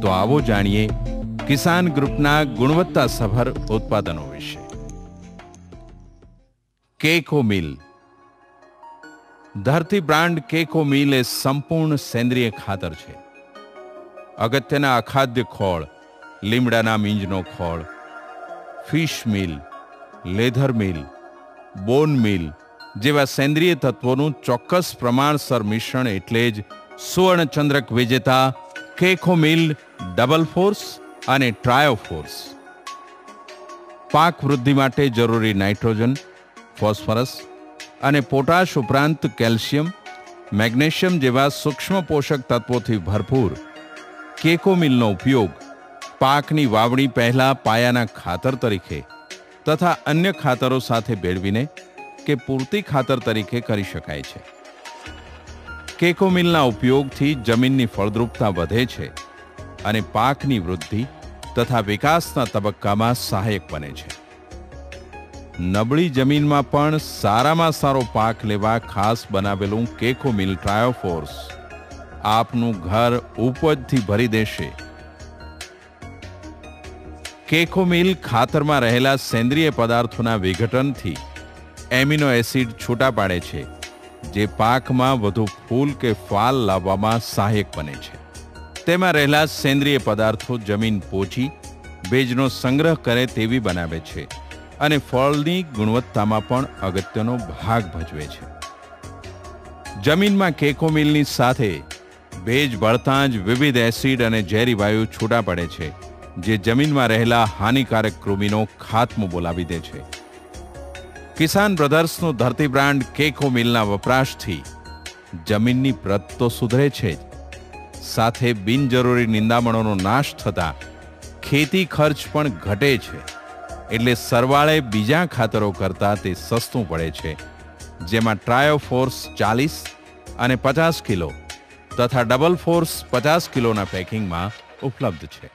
તો આવો જાણીએ કિસાન ગ્રુપના ગુણવત્તાસભર ઉત્પાદનો વિશે. કેકો મિલ. ધરતી બ્રાન્ડ કેકો મિલ એ સંપૂર્ણ સેન્દ્રિય ખાતર છે. અગત્યના અખાદ્ય ખોળ, લીમડાના મીંજનો ખોળ, ફિશ મિલ, લેધર મિલ, બોન મિલ જેવા સેન્દ્રિય તત્વોનું ચોક્કસ પ્રમાણસર મિશ્રણ એટલે જ સુવર્ણચંદ્રક વિજેતા કેકો મિલ ડબલ ફોર્સ અને ટ્રાયોફોર્સ. પાક વૃદ્ધિ માટે જરૂરી નાઇટ્રોજન, ફોસ્ફરસ અને પોટાશ ઉપરાંત કેલ્શિયમ, મેગ્નેશિયમ જેવા સૂક્ષ્મ પોષક તત્વોથી ભરપૂર કેકો મિલનો ઉપયોગ પાકની વાવણી પહેલા પાયાના ખાતર તરીકે તથા અન્ય ખાતરો સાથે ભેળવીને કે પૂરતી ખાતર તરીકે કરી શકાય છે. કેકો મિલના ઉપયોગથી જમીનની ફળદ્રુપતા વધે છે અને પાકની વૃદ્ધિ તથા વિકાસના તબક્કામાં સહાયક બને છે. નબળી જમીનમાં પણ સારામાં સારો પાક લેવા ખાસ બનાવેલું કેકો મિલ ટ્રાયોફોર્સ આપનું ઘર ઉપજથી ભરી દેશે. કેકો મિલ ખાતરમાં રહેલા સેન્દ્રિય પદાર્થોના વિઘટનથી એમિનો એસિડ છૂટા પાડે છે, જે પાકમાં વધુ ફૂલ કે ફાલ લાવવામાં સહાયક બને છે. તેમાં રહેલા સેન્દ્રિય પદાર્થો જમીન પોચી ભેજનો સંગ્રહ કરે તેવી બનાવે છે અને ફળની ગુણવત્તામાં પણ અગત્યનો ભાગ ભજવે છે. જમીનમાં કેકો મિલની સાથે ભેજ ભળતાં જ વિવિધ એસિડ અને ઝેરી વાયુ છૂટા પડે છે, જે જમીનમાં રહેલા હાનિકારક કૃમિનો ખાત્મો બોલાવી દે છે. કિસાન બ્રધર્સનું ધરતી બ્રાન્ડ કેકો મિલના વપરાશથી જમીનની પ્રત તો સુધરે છે જ, સાથે બિનજરૂરી નિંદામણોનો નાશ થતા ખેતી ખર્ચ પણ ઘટે છે. એટલે સરવાળે બીજા ખાતરો કરતાં તે સસ્તું પડે છે, જેમાં ટ્રાયોફોર્સ 40 અને 50 કિલો તથા ડબલ ફોર્સ 50 કિલોના પેકિંગમાં ઉપલબ્ધ છે.